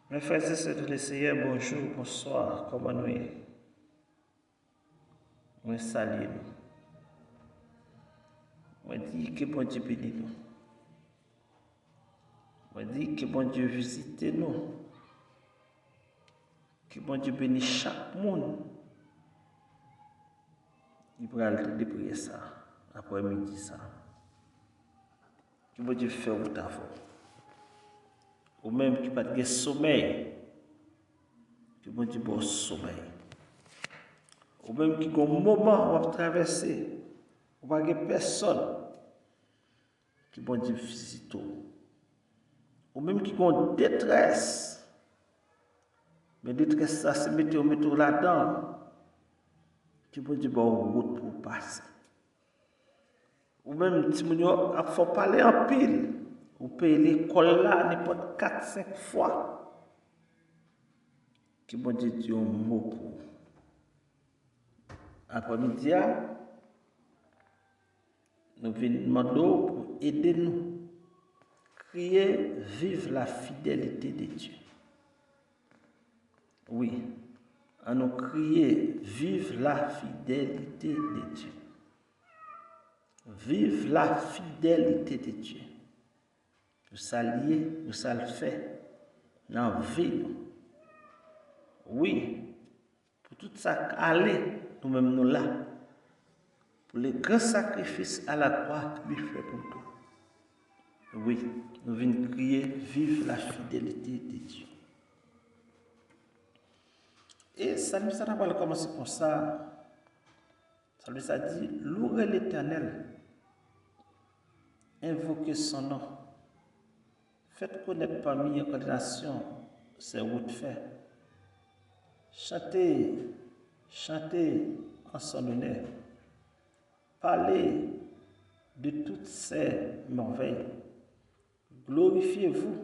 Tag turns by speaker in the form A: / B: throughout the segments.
A: Mes frères et sœurs de l'Essayeur, bonjour, bonsoir, comment nous est? Moi salue nous. Moi dis que bon Dieu bénisse nous. Moi dis que bon Dieu visite nous. Que bon Dieu bénisse chaque monde. Il pourra le prier ça, après-midi ça. Que bon Dieu fait vous d'avant. Ou même qui pas de sommeil. Que bon Dieu bon sommeil. Ou même qui a un moment où va traverser, où pas de personne. Que bon Dieu visite. Ou même qui a une détresse. Mais détresse ça, c'est mettre là-dedans. Que bon Dieu bon route pour passer. Ou même si il faut parler en pile. Ou payer l'école là n'importe 4-5 fois. Que bon Dieu dit un mot pour. Après-midi, nous venons demander pour aider nous. Crier, vive la fidélité de Dieu. Oui, à nous crier, vive la fidélité de Dieu. Vive la fidélité de Dieu. Pour s'allier, pour ça le faire dans la vie. Oui, pour tout ça aller, nous-mêmes nous là. Pour les grands sacrifices à la croix qu'il fait pour nous. Oui, nous venons crier, vive la fidélité de Dieu. Et ça nous a commencé comme ça. Ça nous a dit, louez l'Éternel, invoquez son nom, faites connaître parmi les nations ses routes faites. Chantez, chantez en son honneur. Parlez de toutes ses merveilles. Glorifiez-vous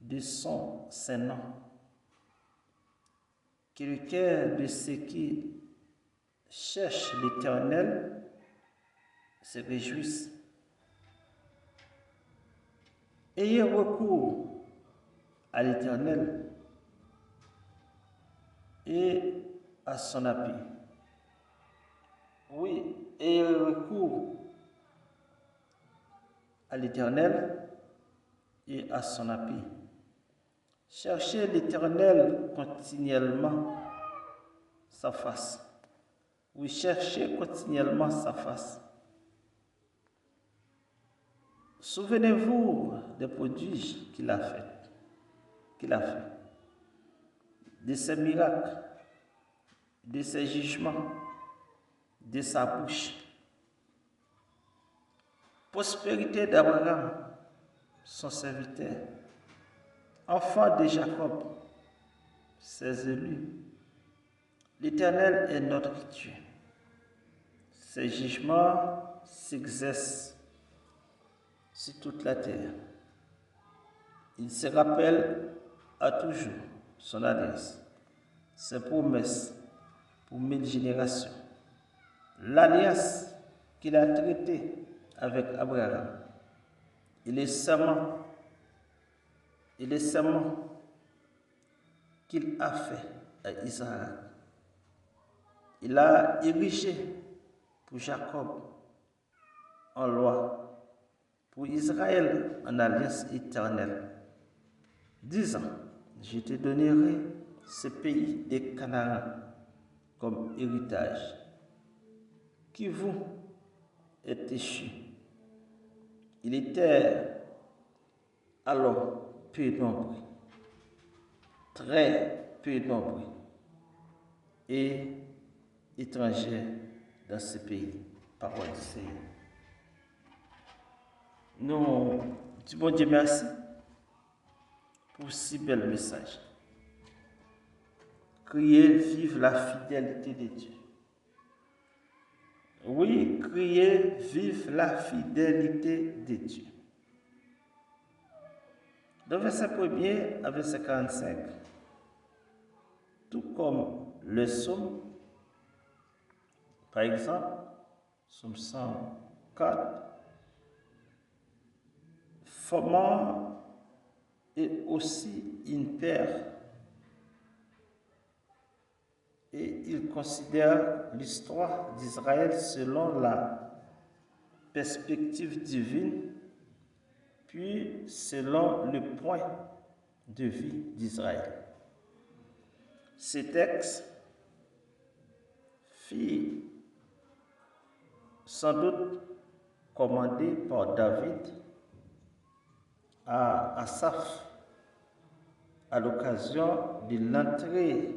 A: de son Saint-Nom. Que le cœur de ceux qui cherchent l'Éternel se réjouisse. Ayez recours à l'Éternel et à son appui. Oui, ayez recours à l'Éternel et à son appui. Cherchez l'Éternel continuellement sa face. Oui, cherchez continuellement sa face. Souvenez-vous des prodiges qu'il a fait, de ses miracles, de ses jugements, de sa bouche. Prospérité d'Abraham, son serviteur, enfant de Jacob, ses élus. L'Éternel est notre Dieu. Ses jugements s'exercent sur toute la terre. Il se rappelle à toujours son alliance, ses promesses pour 1000 générations. L'alliance qu'il a traitée avec Abraham. Il est serment qu'il a fait à Israël. Il a érigé pour Jacob en loi, pour Israël en alliance éternelle, disant, je te donnerai ce pays des Canaan comme héritage, qui vous est échu. Il était alors peu nombreux, très peu nombreux, et étrangers dans ce pays. Parole du Seigneur. Nous disons Dieu merci pour si bel message. Criez, vive la fidélité de Dieu. Oui, criez, vive la fidélité de Dieu. Dans verset 1er à verset 45, tout comme le psaume, par exemple, psaume 104, formant est aussi impère et il considère l'histoire d'Israël selon la perspective divine, puis selon le point de vue d'Israël. Ces textes furent sans doute commandés par David à Asaph à l'occasion de l'entrée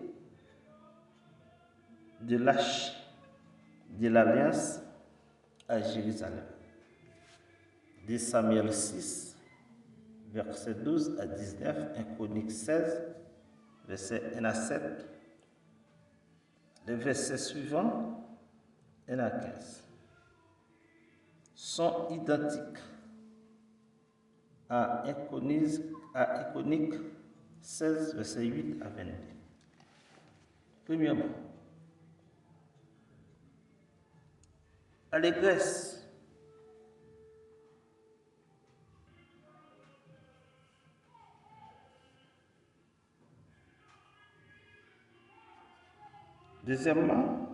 A: de l'arche de l'Alliance à Jérusalem. De Samuel 6, versets 12 à 19, 1 Chroniques 16, versets 1 à 7, les versets suivants, 1 à 15, sont identiques à 1 Chroniques 16, versets 8 à 22. Premièrement, allégresse. Deuxièmement,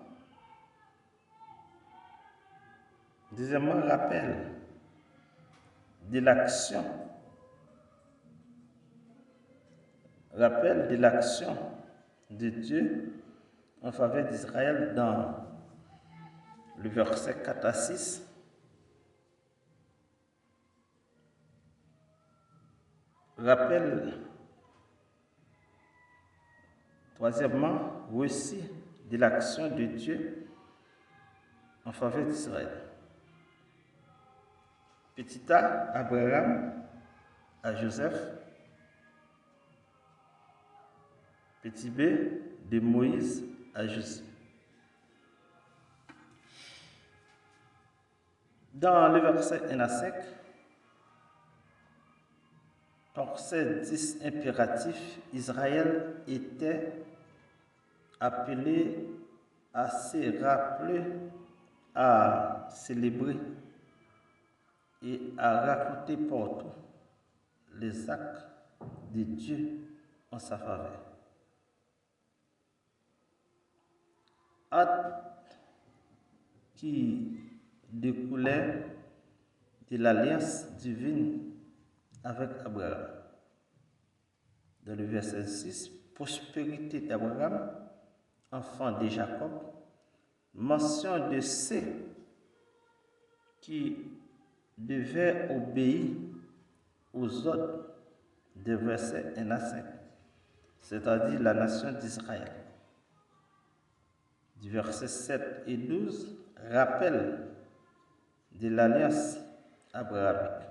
A: rappel de l'action. Rappel de l'action de Dieu en faveur d'Israël dans le verset 4 à 6. Rappel, troisièmement, récit de l'action de Dieu en faveur d'Israël. Petit A, Abraham à Joseph. Petit B, de Moïse à Josué. Dans le verset 1 à 5, par ces 10 impératifs, Israël était appelé à se rappeler, à célébrer et à raconter partout les actes de Dieu en sa faveur. Actes qui découlaient de l'alliance divine avec Abraham. Dans le verset 6, prospérité d'Abraham, enfant de Jacob, mention de ceux qui devaient obéir aux ordres des versets 1 à 5, c'est-à-dire la nation d'Israël. Du verset 7 et 12, rappel de l'alliance abrahamique.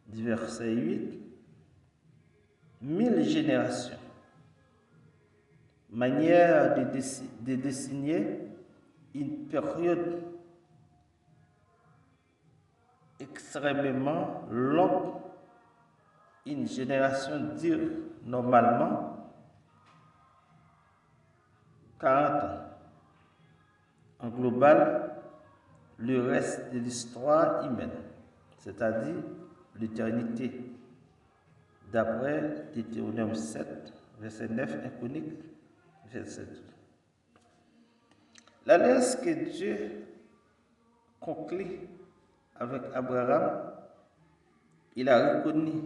A: Du verset 8, 1000 générations, manière de désigner une période extrêmement longue. Une génération dure normalement 40 ans. En global, le reste de l'histoire humaine, c'est-à-dire l'éternité, d'après Deutéronome 7, verset 9, 1 Chroniques, verset 12. L'alliance que Dieu conclut avec Abraham, il a reconnu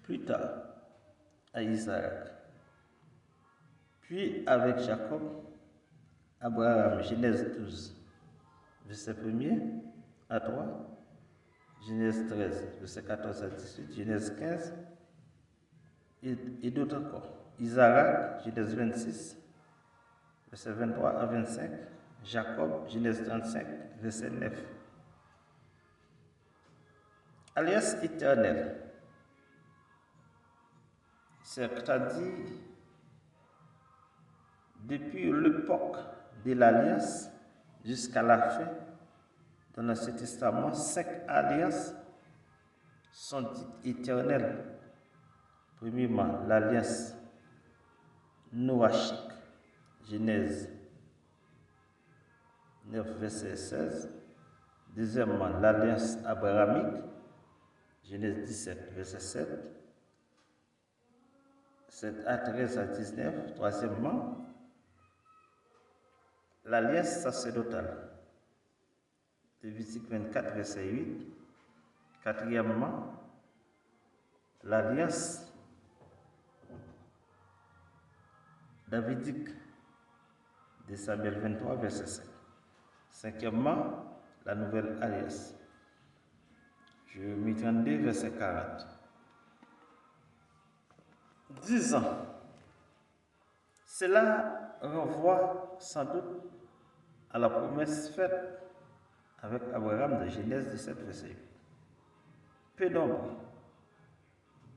A: plus tard à Isaac, puis avec Jacob, Abraham, Genèse 12, verset 1er à 3, Genèse 13, verset 14 à 18, Genèse 15, et d'autres encore. Isaac, Genèse 26, verset 23 à 25, Jacob, Genèse 35, verset 9. Alliance éternelle, c'est-à-dire depuis l'époque de l'alliance jusqu'à la fin, dans l'Ancien Testament, 5 alliances sont dites éternelles. Premièrement, l'alliance noachique, Genèse 9, verset 16. Deuxièmement, l'alliance abrahamique, Genèse 17, verset 7. 7 à 13 à 19. Troisièmement, l'alliance sacerdotale, Lévitique 24, verset 8. Quatrièmement, l'alliance davidique de Samuel 23, verset 5. Cinquièmement, la nouvelle alliance, Jérémie 32, verset 40. 10 ans. Cela renvoie sans doute à la promesse faite avec Abraham de Genèse 17, verset 8. Peu nombreux.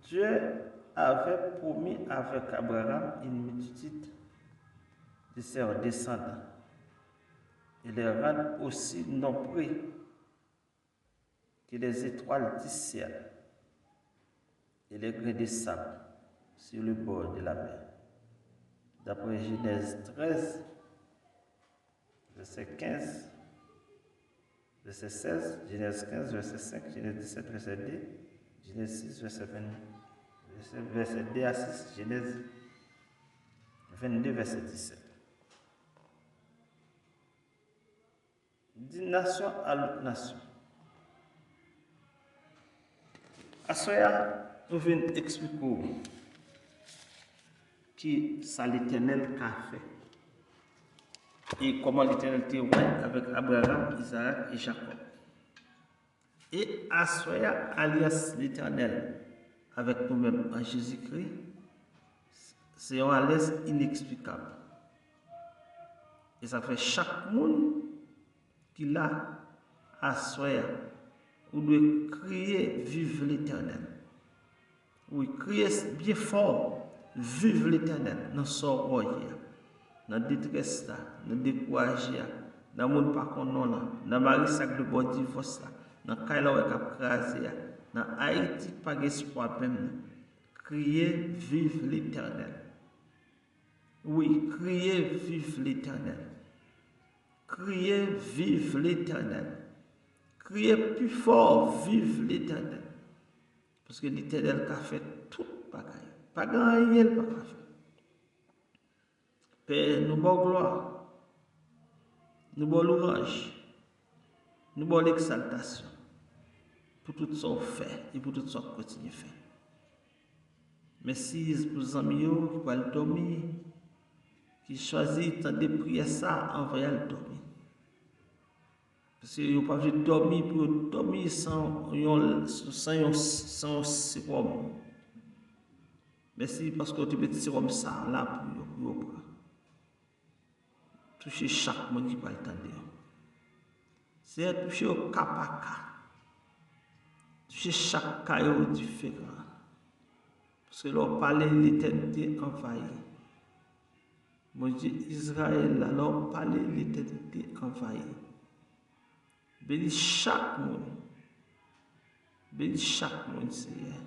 A: Dieu avait promis avec Abraham une multitude de ses descendants et les rendre aussi nombreux que les étoiles du ciel et les grains de sable sur le bord de la mer. D'après Genèse 13, verset 15, verset 16, Genèse 15, verset 5, Genèse 17, verset 2, Genèse 6, verset 20, verset 2 à 6, Genèse 22, verset 17. D'une nation à l'autre nation. À cela, nous venons expliquer qui ça l'Éternel a fait et comment l'Éternel était avec Abraham, Isaac et Jacob. Et à cela, alias l'Éternel avec nous-mêmes en Jésus-Christ, c'est une alliance inexplicable. Et ça fait chaque monde qui l'a à soi, ou doit crier vive l'Éternel. Oui, crier bien fort, vive l'Éternel dans son royaume, dans la détresse, dans le découragé, dans le monde par contre non, dans le mariage de bon divorce, dans le cas où il a crasé, dans Haïti, pas d'espoir même. Crier vive l'Éternel. Oui, crier vive l'Éternel. Criez vive l'Éternel. Criez plus fort, vive l'Éternel. Parce que l'Éternel a fait tout bagaille. Pas grand rien pas fait. Père, nous bon gloire. Nous bon louange. Nous bon l'exaltation. Pour tout ce qu'on fait et pour tout ce qu'on continue à faire. Merci pour les amis qui vont dormir, qui choisissent de prier ça en voyant le dormir. Parce que vous ne pouvez pas dormir pour dormir sans sérum. Merci parce que tu mets sérum ça là pour vous. Toucher chaque monde qui va l'entendre. C'est toucher au cas par cas. Toucher chaque cas différent. Parce que l'on parle de l'éternité envahie. Mon Dieu, Israël, alors parle de l'éternité envahie. Bénis chaque monde. Bénis chaque monde, Seigneur.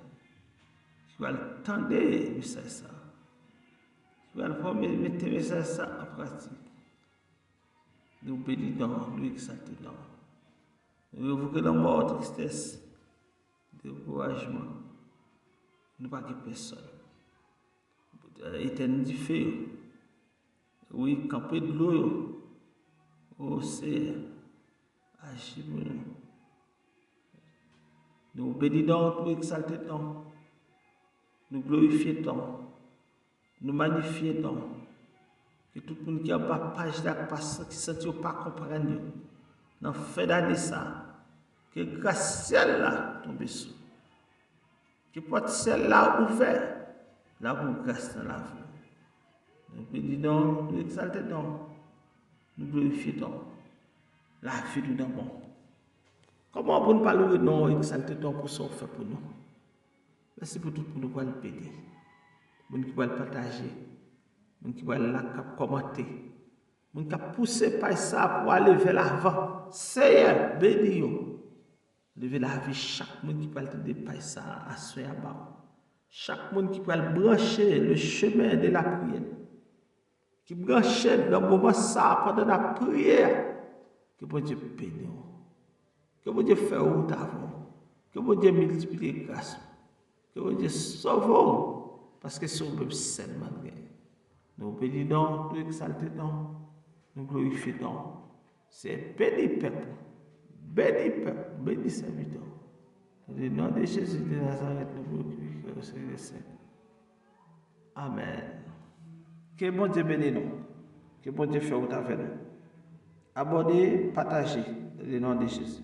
A: Tu vas entendre le message ça. Tu vas mettre le message ça en pratique. Nous bénissons, nous exaltons. Nous évoquons la mort, tristesse, découragement. Nous ne pas que personne. Éternel du feu. Oui, camper de l'eau. Oh, Seigneur. Agis pour nous. Nous bénissons, nous exaltons. Nous glorifions. Nous magnifions. Que tout le monde qui a pas page d'accroissance, qui ne sent pas comprendre. Dans la fin d'année, ça. Que grâce ciel là tombe sous. Que porte ciel là ouvert. Là pour grâce dans la vie. Nous bénissons, nous exaltons. Nous glorifions. La vie nous donne bon. Comment on ne pas louer non exalter pour ce qu'on fait pour nous. Merci pour tout pour nous le péder. Nous qui va le partager. Nous qui va le commenter. Nous qui pousser par ça pour aller vers l'avant. Seigneur, bénis-nous. Lever la vie chaque monde qui va le par ça à soi à bas. Chaque monde qui va brancher le chemin de la prière. Qui branche dans le moment ça pendant la prière. Que bon Dieu bénisse. Que bon Dieu fasse route avant. Que bon Dieu multiplie grâce. Que bon Dieu sauve. Parce que c'est un peuple seulement. Nous bénissons, nous exaltons, nous glorifions. C'est béni peuple. Béni peuple. Béni serviteur. Dans le nom de Jésus de Nazareth, nous glorifions le Seigneur des Saints. Amen. Que bon Dieu bénisse nous. Que bon Dieu fasse route avec nous. Abonnez, partagez dans le nom de Jésus.